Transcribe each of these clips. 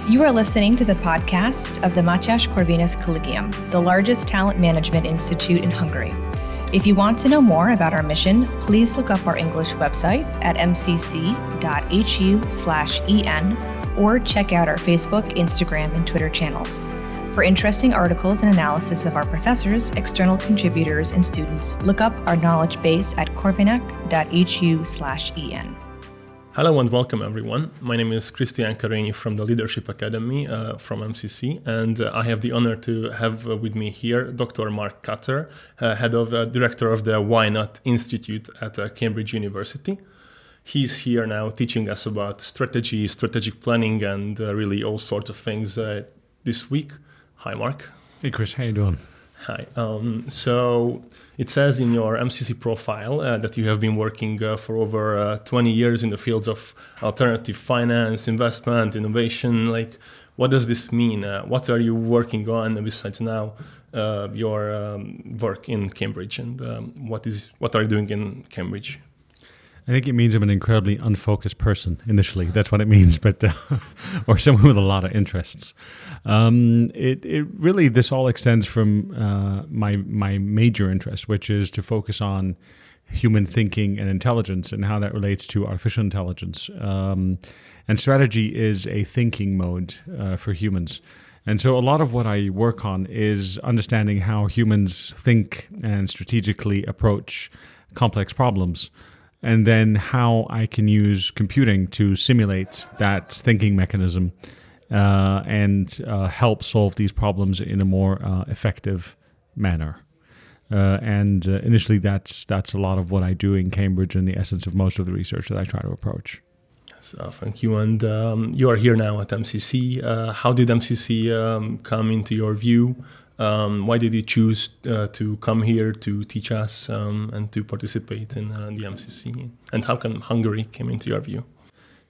You are listening to the podcast of the Mathias Corvinus Collegium, the largest talent management institute in Hungary. If you want to know more about our mission, please look up our English website at mcc.hu/en or check out our Facebook, Instagram, and Twitter channels. For interesting articles and analysis of our professors, external contributors, and students, look up our knowledge base at corvinus.hu/en. Hello and welcome everyone. My name is Krisztián Kerényi from the Leadership Academy from MCC, and I have the honor to have with me here Dr. Mark Khater, director of the YNOT Istitute at Cambridge University. He's here now teaching us about strategy, strategic planning, and really all sorts of things this week. Hi, Mark. Hey, Chris. How you doing? Hi. So it says in your MCC profile that you have been working for over 20 years in the fields of alternative finance, investment, innovation. Like, what does this mean? What are you working on besides now your work in Cambridge? And what are you doing in Cambridge? I think it means I'm an incredibly unfocused person initially. That's what it means, but or someone with a lot of interests. It really, this all extends from my major interest, which is to focus on human thinking and intelligence and how that relates to artificial intelligence. And strategy is a thinking mode for humans. And so a lot of what I work on is understanding how humans think and strategically approach complex problems, and then how I can use computing to simulate that thinking mechanism and help solve these problems in a more effective manner. And initially, that's a lot of what I do in Cambridge and the essence of most of the research that I try to approach. So, thank you. And you are here now at MCC. How did MCC come into your view? Why did you choose to come here to teach us and to participate in the MCC? And how come Hungary came into your view?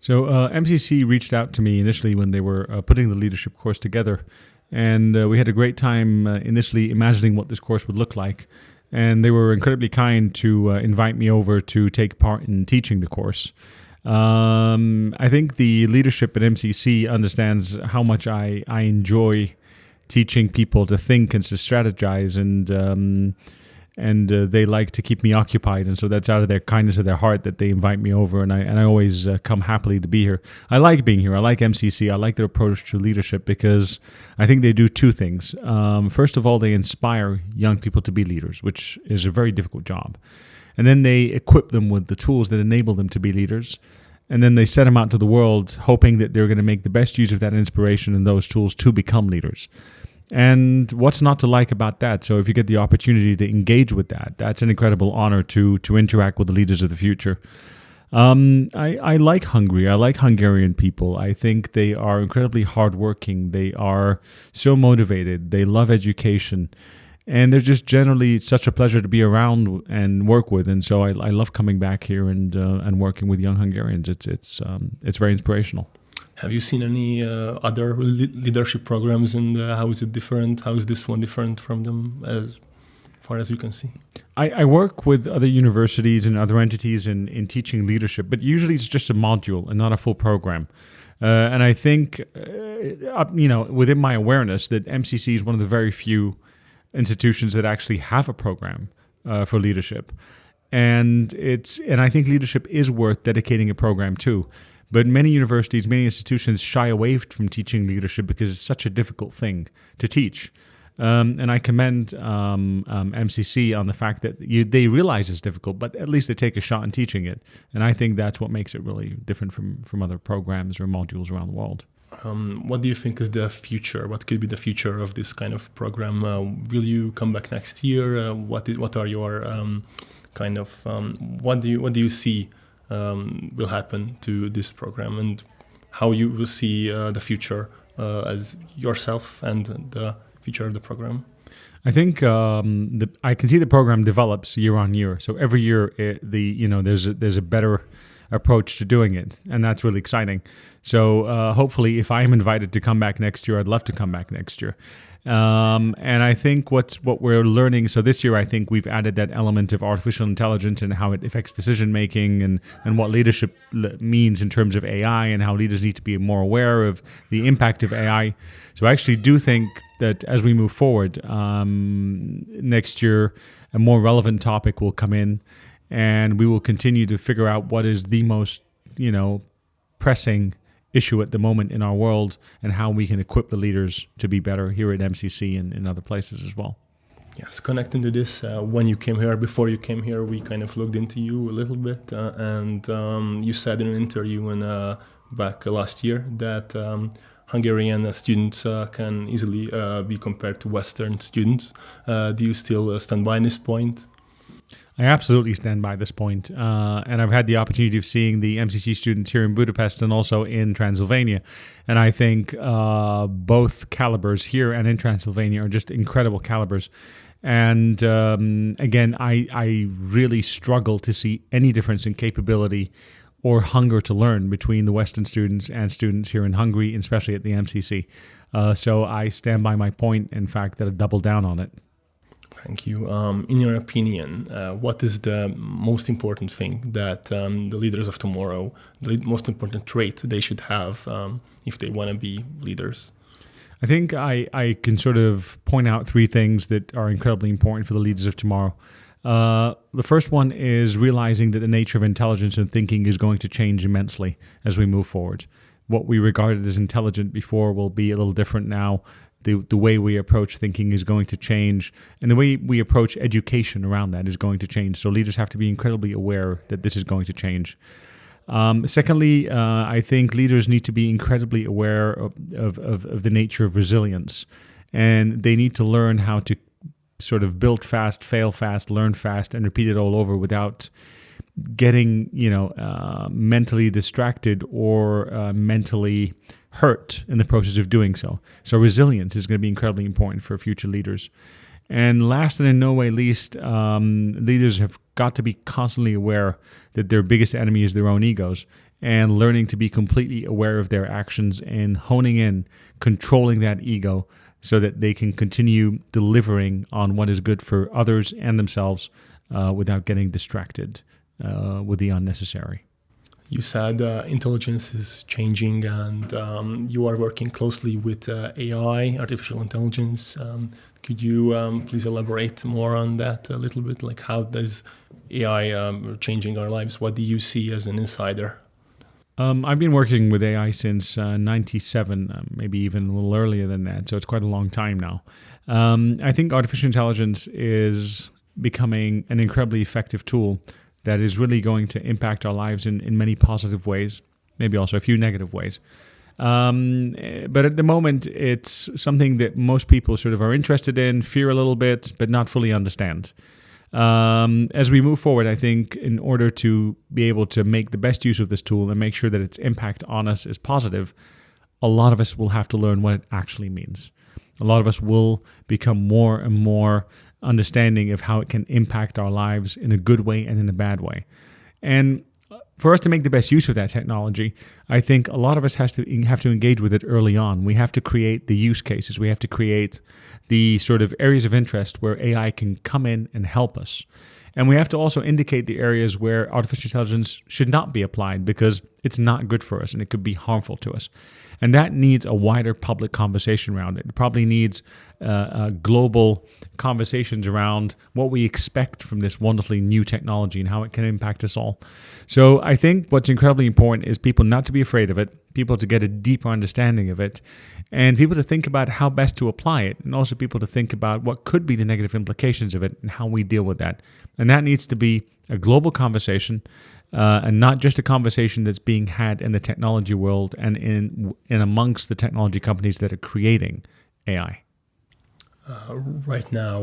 So MCC reached out to me initially when they were putting the leadership course together. And we had a great time initially imagining what this course would look like. And they were incredibly kind to invite me over to take part in teaching the course. I think the leadership at MCC understands how much I enjoy teaching people to think and to strategize, and they like to keep me occupied, and so that's out of their kindness of their heart that they invite me over, and I always come happily to be here. I like being here. I like MCC. I like their approach to leadership because I think they do two things. First of all, they inspire young people to be leaders, which is a very difficult job, and then they equip them with the tools that enable them to be leaders. And then they set them out to the world, hoping that they're going to make the best use of that inspiration and those tools to become leaders. And what's not to like about that? So if you get the opportunity to engage with that, that's an incredible honor to interact with the leaders of the future. I like Hungary. I like Hungarian people. I think they are incredibly hardworking. They are so motivated. They love education. And they're just generally such a pleasure to be around and work with, and so I love coming back here and working with young Hungarians. It's very inspirational. Have you seen any other leadership programs, and how is it different? How is this one different from them, as far as you can see? I work with other universities and other entities in teaching leadership, but usually it's just a module and not a full program. And I think, within my awareness, that MCC is one of the very few institutions that actually have a program for leadership, and I think leadership is worth dedicating a program to. But many universities, many institutions shy away from teaching leadership because it's such a difficult thing to teach. And I commend MCC on the fact that they realize it's difficult, but at least they take a shot in teaching it. And I think that's what makes it really different from other programs or modules around the world. What do you think is the future? What could be the future of this kind of program? Will you come back next year? What are your what do you see will happen to this program, and how you will see the future as yourself and the future of the program? I think I can see the program develops year on year. So every year, there's a better approach to doing it, and that's really exciting. So hopefully, if I am invited to come back next year, I'd love to come back next year. And I think what we're learning, so this year I think we've added that element of artificial intelligence and how it affects decision making and what leadership means in terms of AI and how leaders need to be more aware of the impact of AI. So I actually do think that as we move forward, next year a more relevant topic will come in, and we will continue to figure out what is the most, pressing issue at the moment in our world and how we can equip the leaders to be better here at MCC and in other places as well. Yes, connecting to this, when you came here, before you came here, we kind of looked into you a little bit, and you said in an interview back last year that Hungarian students can easily be compared to Western students. Do you still stand by this point? I absolutely stand by this point. And I've had the opportunity of seeing the MCC students here in Budapest and also in Transylvania. And I think both calibers here and in Transylvania are just incredible calibers. And again, I really struggle to see any difference in capability or hunger to learn between the Western students and students here in Hungary, especially at the MCC. So I stand by my point, in fact, that I double down on it. Thank you. In your opinion, what is the most important thing that the leaders of tomorrow, the most important trait they should have if they want to be leaders? I think I can sort of point out three things that are incredibly important for the leaders of tomorrow. The first one is realizing that the nature of intelligence and thinking is going to change immensely as we move forward. What we regarded as intelligent before will be a little different now. The way we approach thinking is going to change, and the way we approach education around that is going to change. So leaders have to be incredibly aware that this is going to change. Secondly, I think leaders need to be incredibly aware of the nature of resilience, and they need to learn how to sort of build fast, fail fast, learn fast, and repeat it all over without getting, mentally distracted or mentally hurt in the process of doing so. So resilience is going to be incredibly important for future leaders. And last and in no way least, leaders have got to be constantly aware that their biggest enemy is their own egos, and learning to be completely aware of their actions and honing in, controlling that ego so that they can continue delivering on what is good for others and themselves without getting distracted with the unnecessary. You said intelligence is changing, and you are working closely with AI, artificial intelligence. Could you please elaborate more on that a little bit? Like, how does AI changing our lives? What do you see as an insider? I've been working with AI since 97, maybe even a little earlier than that, so it's quite a long time now. I think artificial intelligence is becoming an incredibly effective tool that is really going to impact our lives in many positive ways, maybe also a few negative ways. But at the moment, it's something that most people sort of are interested in, fear a little bit, but not fully understand. As we move forward, I think in order to be able to make the best use of this tool and make sure that its impact on us is positive, a lot of us will have to learn what it actually means. A lot of us will become more and more understanding of how it can impact our lives in a good way and in a bad way. And for us to make the best use of that technology, I think a lot of us have to engage with it early on. We have to create the use cases. We have to create the sort of areas of interest where AI can come in and help us. And we have to also indicate the areas where artificial intelligence should not be applied because it's not good for us and it could be harmful to us. And that needs a wider public conversation around it. It probably needs global conversations around what we expect from this wonderfully new technology and how it can impact us all. So I think what's incredibly important is people not to be afraid of it, people to get a deeper understanding of it, and people to think about how best to apply it, and also people to think about what could be the negative implications of it and how we deal with that. And that needs to be a global conversation, and not just a conversation that's being had in the technology world and in amongst the technology companies that are creating AI. Right now,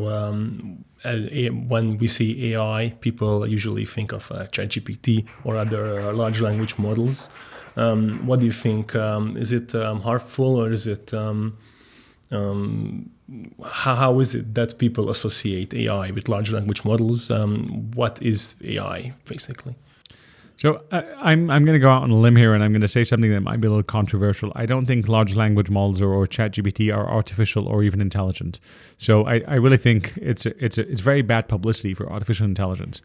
when we see AI, people usually think of ChatGPT or other large language models. What do you think? Is it harmful, or is it how is it that people associate AI with large language models? What is AI, basically? So I'm going to go out on a limb here, and I'm going to say something that might be a little controversial. I don't think large language models or ChatGPT are artificial or even intelligent. So I really think it's very bad publicity for artificial intelligence.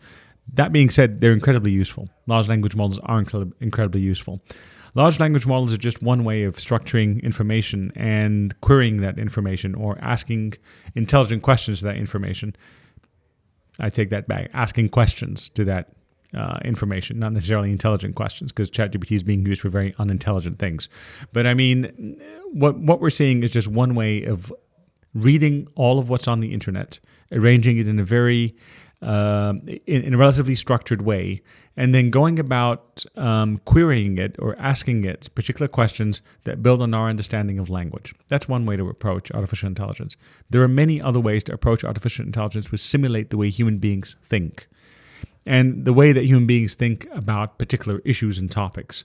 That being said, they're incredibly useful. Large language models are incredibly useful. Large language models are just one way of structuring information and querying that information or asking intelligent questions to that information. I take that back. Asking questions to that information, not necessarily intelligent questions, because ChatGPT is being used for very unintelligent things. But I mean, what we're seeing is just one way of reading all of what's on the internet, arranging it in a very in a relatively structured way, and then going about querying it or asking it particular questions that build on our understanding of language. That's one way to approach artificial intelligence. There are many other ways to approach artificial intelligence which simulate the way human beings think and the way that human beings think about particular issues and topics.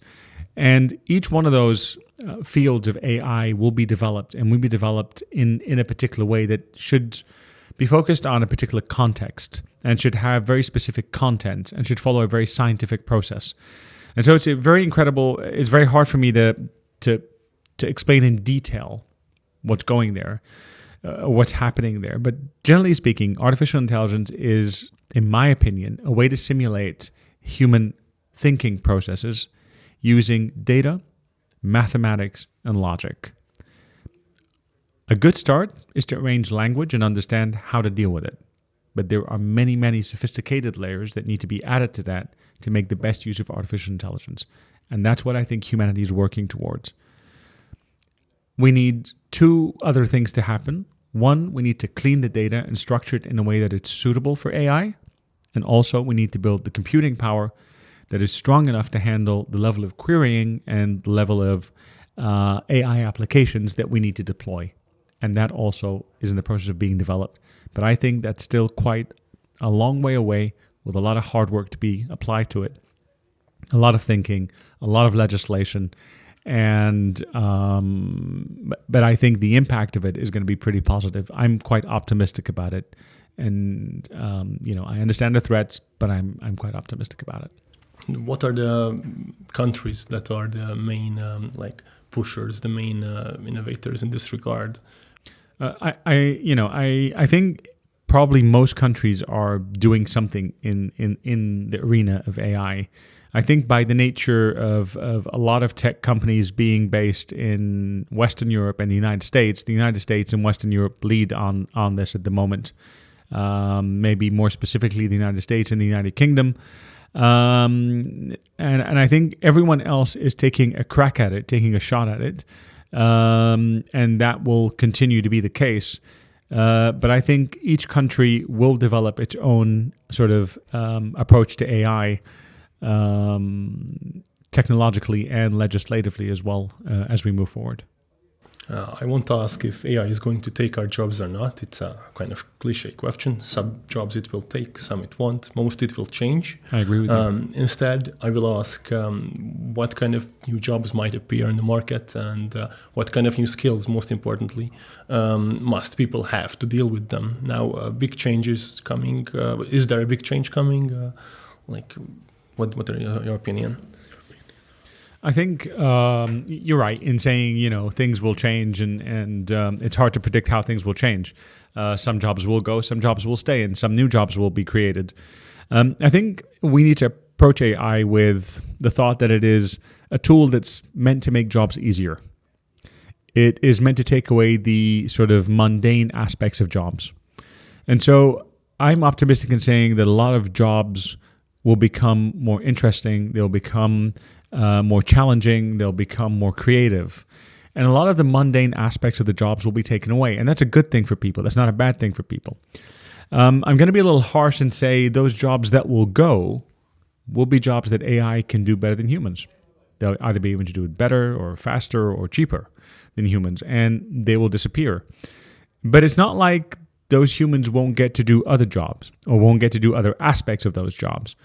And each one of those fields of AI will be developed and will be developed in a particular way that should be focused on a particular context and should have very specific content and should follow a very scientific process. And so it's very incredible. It's very hard for me to explain in detail what's going there, what's happening there. But generally speaking, artificial intelligence is, in my opinion, a way to simulate human thinking processes using data, mathematics, and logic. A good start is to arrange language and understand how to deal with it. But there are many, many sophisticated layers that need to be added to that to make the best use of artificial intelligence. And that's what I think humanity is working towards. We need two other things to happen. One, we need to clean the data and structure it in a way that it's suitable for AI. And also, we need to build the computing power that is strong enough to handle the level of querying and the level of AI applications that we need to deploy. And that also is in the process of being developed. But I think that's still quite a long way away, with a lot of hard work to be applied to it, a lot of thinking, a lot of legislation. And but I think the impact of it is going to be pretty positive. I'm quite optimistic about it. And I understand the threats, but I'm quite optimistic about it. What are the countries that are the main pushers, the main innovators in this regard? I think probably most countries are doing something in the arena of AI. I think by the nature of a lot of tech companies being based in Western Europe and the United States and Western Europe lead on this at the moment. Maybe more specifically the United States and the United Kingdom. And I think everyone else is taking a crack at it, taking a shot at it. And that will continue to be the case. But I think each country will develop its own sort of approach to AI technologically and legislatively as well as we move forward. I want to ask if AI is going to take our jobs or not. It's a kind of cliche question. Some jobs it will take, some it won't. Most it will change. I agree with you. Instead, I will ask what kind of new jobs might appear in the market and what kind of new skills, most importantly, must people have to deal with them. Now, big changes coming. Is there a big change coming? What are your opinion? I think you're right in saying, things will change and it's hard to predict how things will change. Some jobs will go, some jobs will stay, and some new jobs will be created. I think we need to approach AI with the thought that it is a tool that's meant to make jobs easier. It is meant to take away the sort of mundane aspects of jobs. And so I'm optimistic in saying that a lot of jobs will become more interesting. They'll become more challenging, they'll become more creative. And a lot of the mundane aspects of the jobs will be taken away. And that's a good thing for people. That's not a bad thing for people. I'm going to be a little harsh and say those jobs that will go will be jobs that AI can do better than humans. They'll either be able to do it better or faster or cheaper than humans, and they will disappear. But it's not like those humans won't get to do other jobs or won't get to do other aspects of those jobs.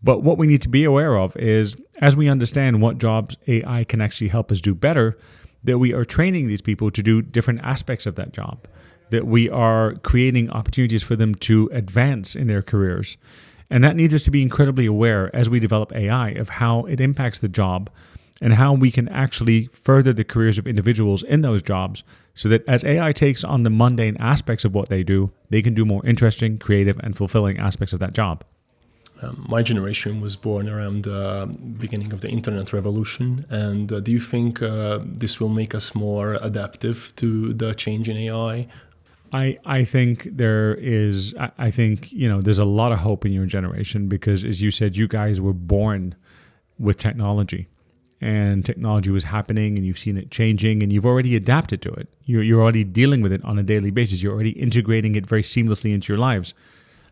But what we need to be aware of is, as we understand what jobs AI can actually help us do better, that we are training these people to do different aspects of that job, that we are creating opportunities for them to advance in their careers. And that needs us to be incredibly aware as we develop AI of how it impacts the job and how we can actually further the careers of individuals in those jobs so that as AI takes on the mundane aspects of what they do, they can do more interesting, creative, and fulfilling aspects of that job. My generation was born around the beginning of the internet revolution. And do you think this will make us more adaptive to the change in AI? I think there's a lot of hope in your generation because, as you said, you guys were born with technology. And technology was happening and you've seen it changing and you've already adapted to it. You're already dealing with it on a daily basis. You're already integrating it very seamlessly into your lives.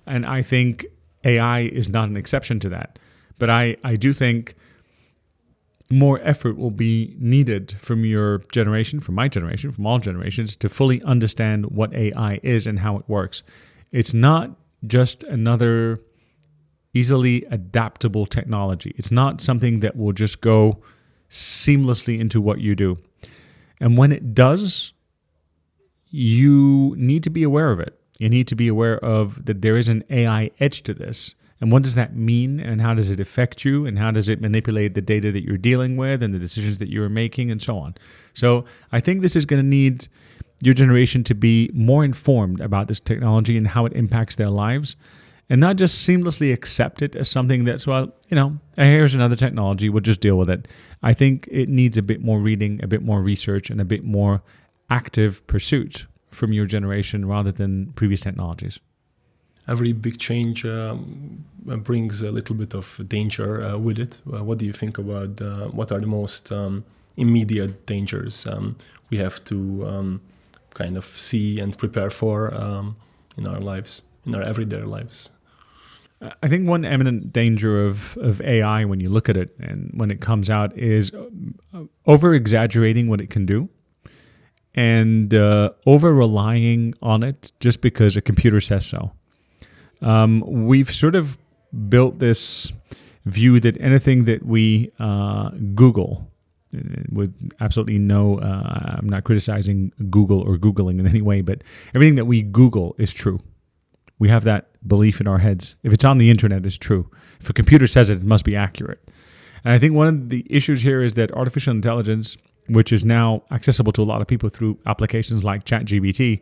And I think AI is not an exception to that. But I do think more effort will be needed from your generation, from my generation, from all generations, to fully understand what AI is and how it works. It's not just another easily adaptable technology. It's not something that will just go seamlessly into what you do. And when it does, you need to be aware of it. You need to be aware of that there is an AI edge to this. And what does that mean? And how does it affect you? And how does it manipulate the data that you're dealing with and the decisions that you're making and so on? So I think this is going to need your generation to be more informed about this technology and how it impacts their lives. And not just seamlessly accept it as something that's, here's another technology, we'll just deal with it. I think it needs a bit more reading, a bit more research, and a bit more active pursuit from your generation rather than previous technologies. Every big change brings a little bit of danger with it. What do you think about what are the most immediate dangers we have to kind of see and prepare for in our lives, in our everyday lives? I think one eminent danger of AI when you look at it and when it comes out is over-exaggerating what it can do and over-relying on it just because a computer says so. We've sort of built this view that anything that we Google, with absolutely no, I'm not criticizing Google or Googling in any way, but everything that we Google is true. We have that belief in our heads. If it's on the internet, it's true. If a computer says it, it must be accurate. And I think one of the issues here is that artificial intelligence, which is now accessible to a lot of people through applications like ChatGPT,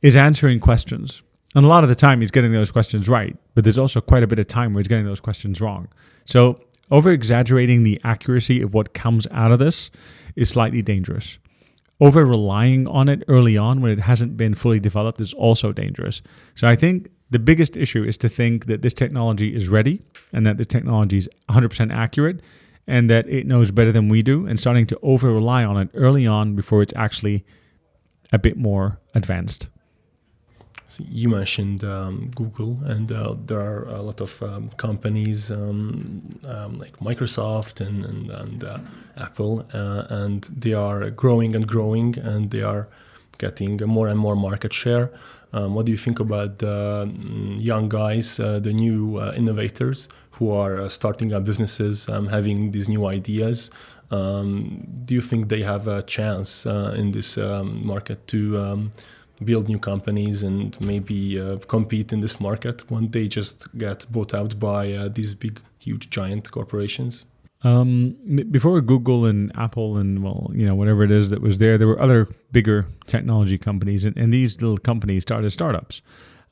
is answering questions. And a lot of the time, he's getting those questions right. But there's also quite a bit of time where he's getting those questions wrong. So over-exaggerating the accuracy of what comes out of this is slightly dangerous. Over-relying on it early on when it hasn't been fully developed is also dangerous. So I think the biggest issue is to think that this technology is ready and that this technology is 100% accurate and that it knows better than we do, and starting to over-rely on it early on before it's actually a bit more advanced. So you mentioned Google, and there are a lot of companies like Microsoft and Apple, and they are growing, and they are getting more and more market share. What do you think about the young guys, the new innovators who are starting up businesses, having these new ideas? Do you think they have a chance in this market to build new companies and maybe compete in this market when they just get bought out by these big, huge, giant corporations? Before Google and Apple and whatever it is that was there were other bigger technology companies, and these little companies started startups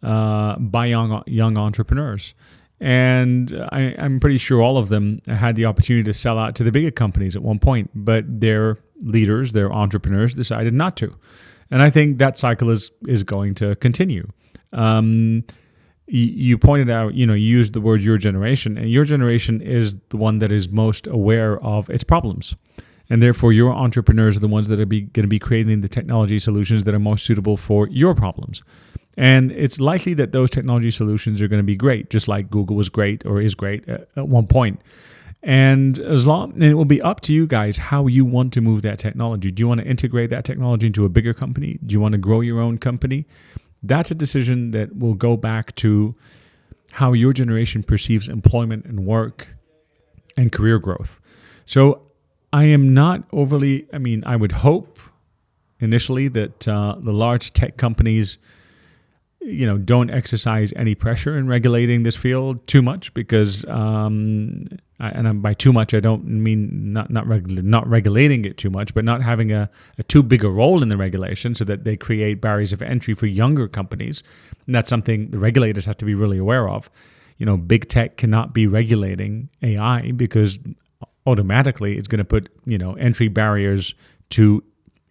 by young entrepreneurs. And I'm pretty sure all of them had the opportunity to sell out to the bigger companies at one point, but their leaders, their entrepreneurs, decided not to. And I think that cycle is going to continue. You pointed out, you used the word your generation, and your generation is the one that is most aware of its problems. And therefore, your entrepreneurs are the ones that are going to be creating the technology solutions that are most suitable for your problems. And it's likely that those technology solutions are going to be great, just like Google was great or is great at one point. And it will be up to you guys how you want to move that technology. Do you want to integrate that technology into a bigger company? Do you want to grow your own company? That's a decision that will go back to how your generation perceives employment and work and career growth. So I am not overly, I would hope initially that the large tech companies don't exercise any pressure in regulating this field too much, because by too much I don't mean not regulating it too much, but not having a too big a role in the regulation so that they create barriers of entry for younger companies. And that's something the regulators have to be really aware of. Big tech cannot be regulating AI, because automatically it's going to put entry barriers to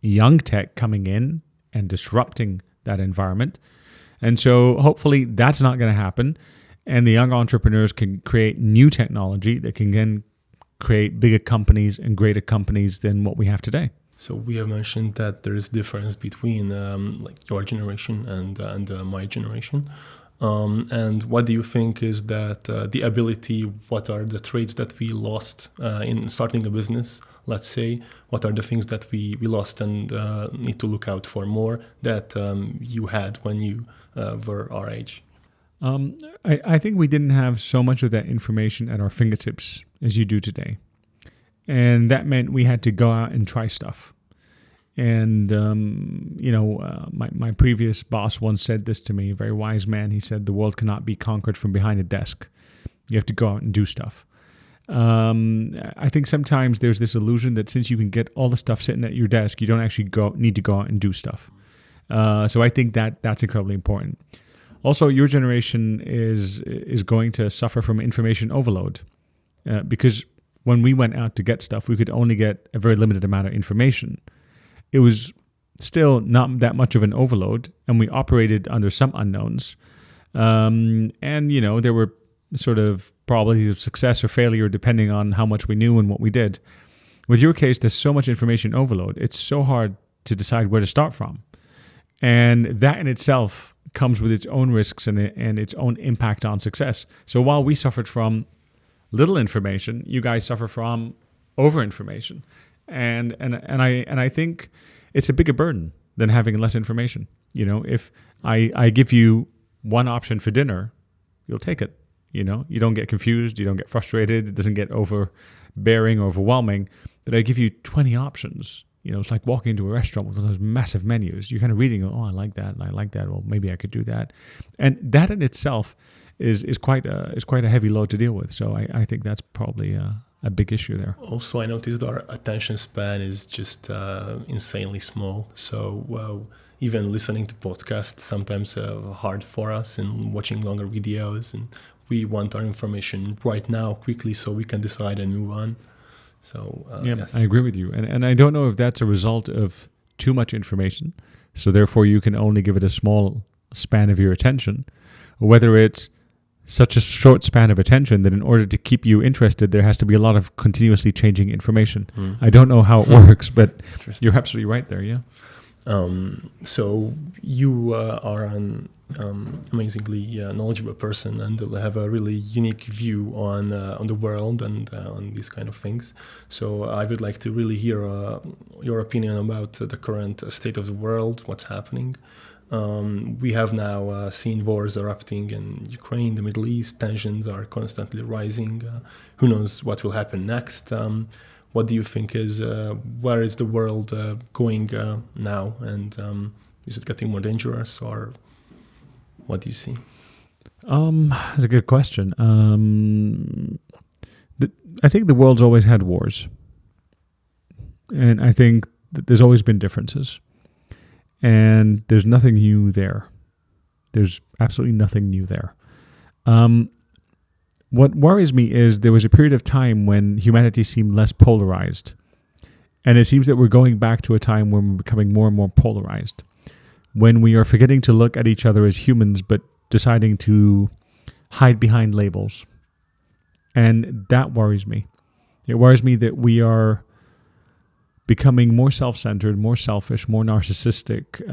young tech coming in and disrupting that environment. And so hopefully that's not going to happen. And the young entrepreneurs can create new technology that can then create bigger companies and greater companies than what we have today. So we have mentioned that there is difference between your generation and my generation. And what do you think is that the ability, what are the traits that we lost in starting a business, let's say? What are the things that we lost and need to look out for more that you had when you were our age? I think we didn't have so much of that information at our fingertips as you do today. And that meant we had to go out and try stuff. And, my previous boss once said this to me, a very wise man. He said, the world cannot be conquered from behind a desk. You have to go out and do stuff. I think sometimes there's this illusion that since you can get all the stuff sitting at your desk, you don't actually need to go out and do stuff. So I think that's incredibly important. Also, your generation is going to suffer from information overload, because when we went out to get stuff, we could only get a very limited amount of information. It was still not that much of an overload, and we operated under some unknowns. And there were sort of probabilities of success or failure depending on how much we knew and what we did. With your case, there's so much information overload. It's so hard to decide where to start from. And that in itself comes with its own risks and its own impact on success. So while we suffered from little information, you guys suffer from over-information. And I think it's a bigger burden than having less information. If I give you one option for dinner, you'll take it. You don't get confused, you don't get frustrated, it doesn't get overbearing or overwhelming. But I give you 20 options. It's like walking into a restaurant with those massive menus. You're kind of reading, oh, I like that, and I like that. Well, maybe I could do that. And that in itself is quite a heavy load to deal with. So I think that's probably a big issue there. Also, I noticed our attention span is just insanely small. So even listening to podcasts sometimes hard for us, and watching longer videos, and we want our information right now, quickly, so we can decide and move on. So yes. I agree with you. And I don't know if that's a result of too much information, so therefore you can only give it a small span of your attention, or whether it's such a short span of attention that in order to keep you interested, there has to be a lot of continuously changing information. I don't know how it works, but you're absolutely right there, yeah. So you are an amazingly knowledgeable person and have a really unique view on the world and on these kind of things. So I would like to really hear your opinion about the current state of the world, what's happening. We have now seen wars erupting in Ukraine, the Middle East. Tensions are constantly rising. Who knows what will happen next? What do you think is, where is the world going now? And is it getting more dangerous, or what do you see? That's a good question. I think the world's always had wars. And I think that there's always been differences. And there's nothing new there. There's absolutely nothing new there. What worries me is there was a period of time when humanity seemed less polarized. And it seems that we're going back to a time when we're becoming more and more polarized. When we are forgetting to look at each other as humans, but deciding to hide behind labels. And that worries me. It worries me that we are becoming more self-centered, more selfish, more narcissistic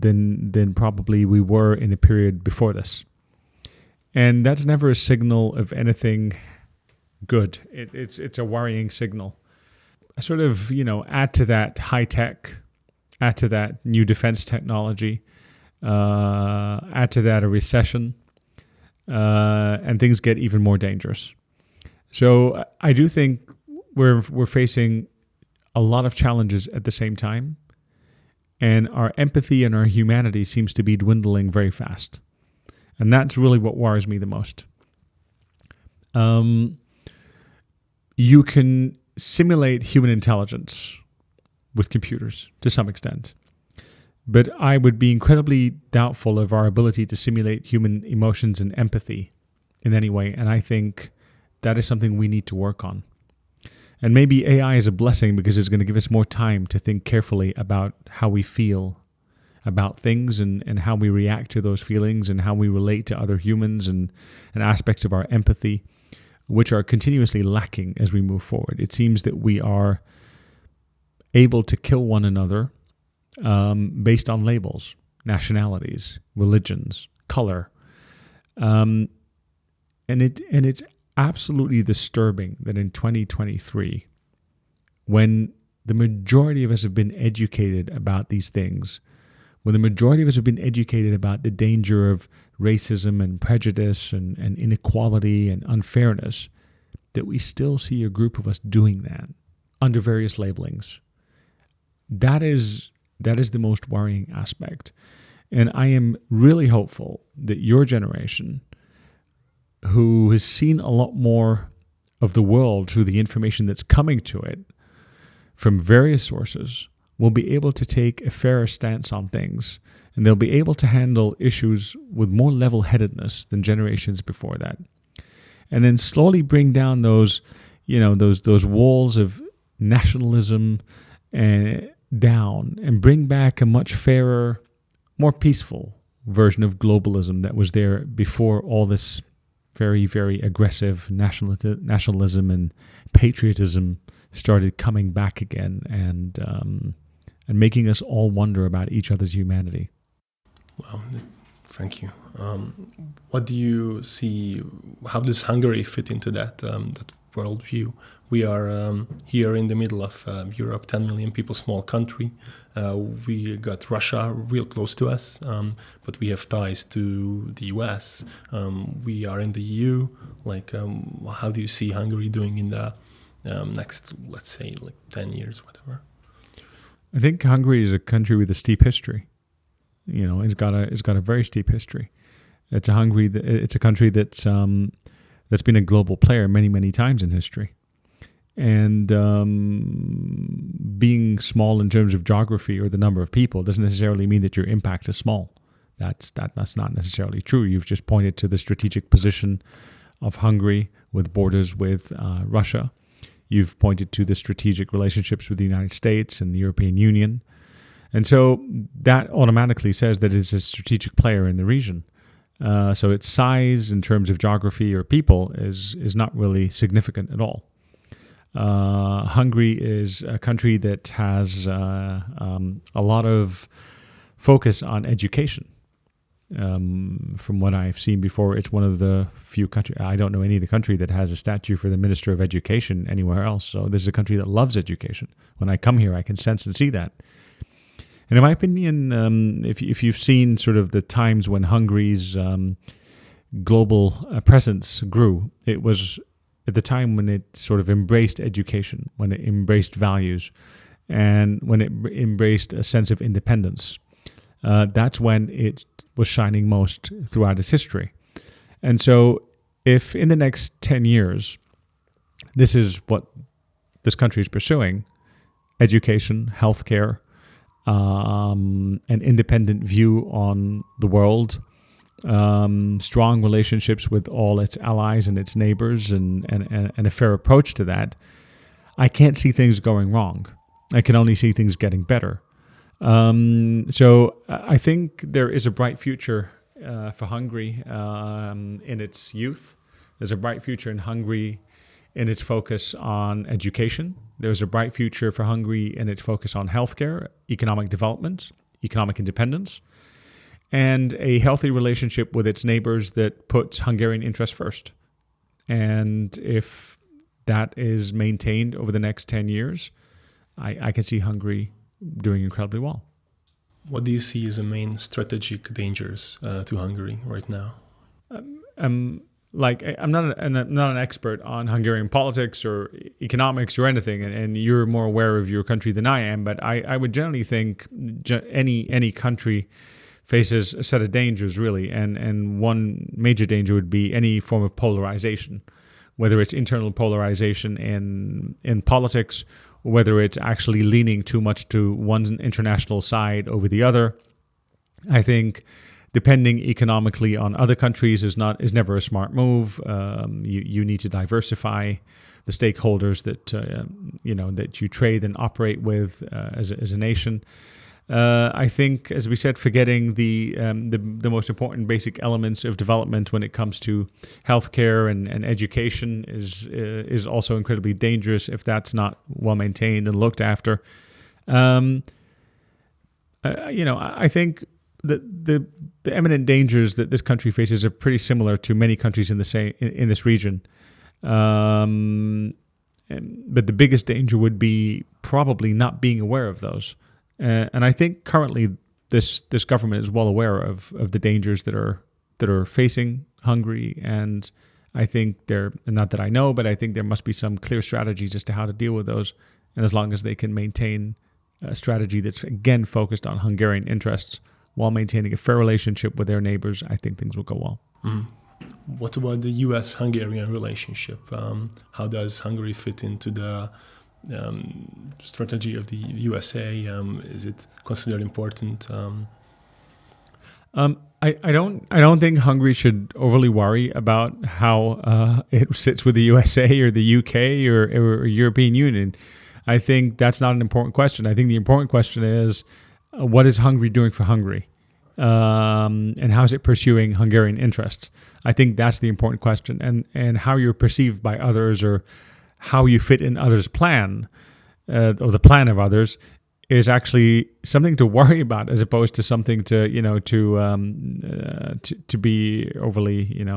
than probably we were in a period before this. And that's never a signal of anything good. It's a worrying signal. I sort of, add to that high tech, add to that new defense technology, add to that a recession, and things get even more dangerous. So I do think we're facing a lot of challenges at the same time. And our empathy and our humanity seems to be dwindling very fast. And that's really what worries me the most. You can simulate human intelligence with computers to some extent. But I would be incredibly doubtful of our ability to simulate human emotions and empathy in any way. And I think that is something we need to work on. And maybe AI is a blessing because it's going to give us more time to think carefully about how we feel about things and how we react to those feelings and how we relate to other humans and aspects of our empathy, which are continuously lacking as we move forward. It seems that we are able to kill one another based on labels, nationalities, religions, color. And it's absolutely disturbing that in 2023, when the majority of us have been educated about these things, when the majority of us have been educated about the danger of racism and prejudice and inequality and unfairness, that we still see a group of us doing that under various labelings. That is the most worrying aspect. And I am really hopeful that your generation, who has seen a lot more of the world through the information that's coming to it from various sources, will be able to take a fairer stance on things, and they'll be able to handle issues with more level-headedness than generations before that. And then slowly bring down those walls of nationalism down and bring back a much fairer, more peaceful version of globalism that was there before all this very, very aggressive nationalism and patriotism started coming back again and making us all wonder about each other's humanity. Wow, thank you. What do you see? How does Hungary fit into that worldview? We are here in the middle of Europe, 10 million people, small country. We got Russia real close to us, but we have ties to the US. We are in the EU. How do you see Hungary doing in the next, let's say, 10 years, whatever? I think Hungary is a country with a steep history. It's got a very steep history. It's a country that's been a global player many, many times in history. And being small in terms of geography or the number of people doesn't necessarily mean that your impact is small. That's not necessarily true. You've just pointed to the strategic position of Hungary with borders with Russia. You've pointed to the strategic relationships with the United States and the European Union. And so that automatically says that it's a strategic player in the region. So its size in terms of geography or people is not really significant at all. Hungary is a country that has a lot of focus on education. From what I've seen before, it's one of the few countries, I don't know any other country that has a statue for the Minister of Education anywhere else. So this is a country that loves education. When I come here, I can sense and see that. And in my opinion, if you've seen sort of the times when Hungary's global presence grew, it was at the time when it sort of embraced education, when it embraced values, and when it embraced a sense of independence. That's when it was shining most throughout its history. And so if in the next 10 years, this is what this country is pursuing, education, healthcare, an independent view on the world, strong relationships with all its allies and its neighbors, and a fair approach to that, I can't see things going wrong. I can only see things getting better. So I think there is a bright future for Hungary in its youth. There's a bright future in Hungary in its focus on education. There's a bright future for Hungary in its focus on healthcare, economic development, economic independence, and a healthy relationship with its neighbors that puts Hungarian interests first. And if that is maintained over the next 10 years, I can see Hungary doing incredibly well. What do you see as the main strategic dangers to Hungary right now? I'm not an expert on Hungarian politics or economics or anything, and you're more aware of your country than I am. But I would generally think any country faces a set of dangers, really, and one major danger would be any form of polarization, whether it's internal polarization in politics, or whether it's actually leaning too much to one international side over the other. I think depending economically on other countries is never a smart move. You need to diversify the stakeholders that you trade and operate with as a nation. I think, as we said, forgetting the most important basic elements of development when it comes to healthcare and education is also incredibly dangerous if that's not well maintained and looked after. I think the imminent dangers that this country faces are pretty similar to many countries in this region. But the biggest danger would be probably not being aware of those. And I think currently this government is well aware of the dangers that are facing Hungary, and I think not that I know, but I think there must be some clear strategies as to how to deal with those. And as long as they can maintain a strategy that's again focused on Hungarian interests while maintaining a fair relationship with their neighbors, I think things will go well. Mm. What about the U.S.-Hungarian relationship? How does Hungary fit into the strategy of the USA? Is it considered important? I don't think Hungary should overly worry about how it sits with the USA or the UK or European Union. I think that's not an important question. I think the important question is, what is Hungary doing for Hungary? And how is it pursuing Hungarian interests? I think that's the important question. And how you're perceived by others, or how you fit in others' plan, or the plan of others, is actually something to worry about, as opposed to something to be overly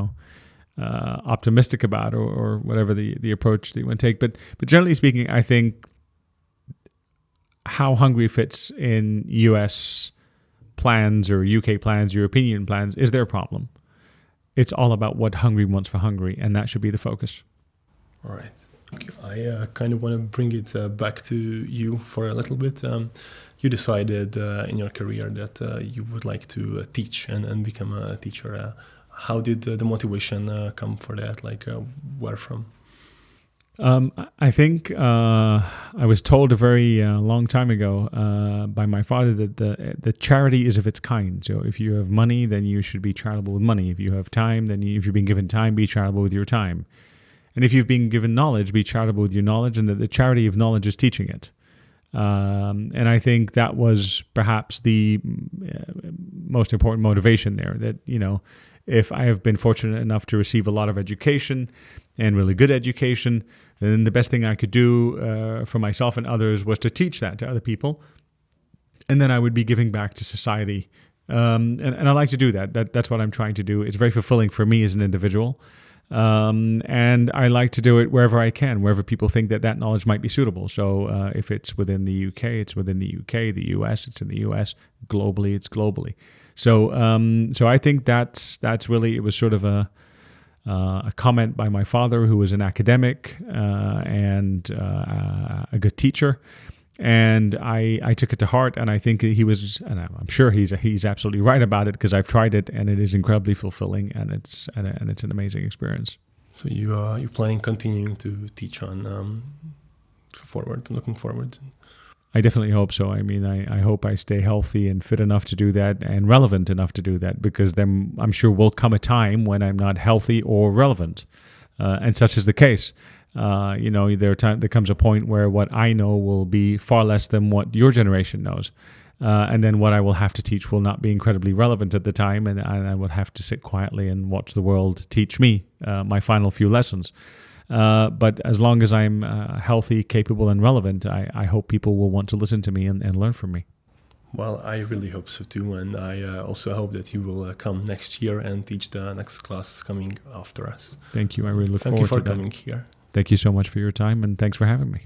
optimistic about, or whatever the approach that you want to take. But generally speaking, I think how Hungary fits in U.S. plans or UK plans, European plans, is their problem. It's all about what Hungary wants for Hungary, and that should be the focus. All right. Thank you. I kind of want to bring it back to you for a little bit. You decided in your career that you would like to teach and become a teacher. How did the motivation come for that? Where from? I think I was told a very long time ago by my father that the charity is of its kind. So if you have money, then you should be charitable with money. If you have time, then if you've been given time, be charitable with your time. And if you've been given knowledge, be charitable with your knowledge, and that the charity of knowledge is teaching it. And I think that was perhaps the most important motivation there, that, if I have been fortunate enough to receive a lot of education and really good education, then the best thing I could do for myself and others was to teach that to other people. And then I would be giving back to society. And I like to do that. That's what I'm trying to do. It's very fulfilling for me as an individual. And I like to do it wherever I can, wherever people think that knowledge might be suitable. So if it's within the UK, it's within the UK, the US, it's in the US, globally, it's globally. So I think that's really, it was sort of a comment by my father, who was an academic and a good teacher. And I took it to heart, and I think he was, and I'm sure he's absolutely right about it, because I've tried it, and it is incredibly fulfilling, and it's an amazing experience. So you're planning continuing to teach on looking forward? I definitely hope so. I mean, I hope I stay healthy and fit enough to do that, and relevant enough to do that, because then I'm sure will come a time when I'm not healthy or relevant, and such is the case. There comes a point where what I know will be far less than what your generation knows. And then what I will have to teach will not be incredibly relevant at the time, and I will have to sit quietly and watch the world teach me my final few lessons. But as long as I'm healthy, capable, and relevant, I hope people will want to listen to me and learn from me. Well, I really hope so too, and I also hope that you will come next year and teach the next class coming after us. Thank you. I really look forward to that. Thank you for coming here. Thank you so much for your time, and thanks for having me.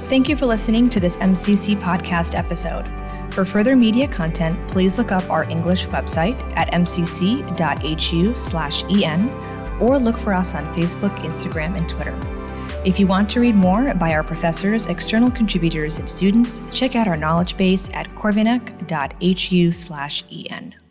Thank you for listening to this MCC podcast episode. For further media content, please look up our English website at mcc.hu/en or look for us on Facebook, Instagram, and Twitter. If you want to read more by our professors, external contributors, and students, check out our knowledge base at corvinus.hu/en.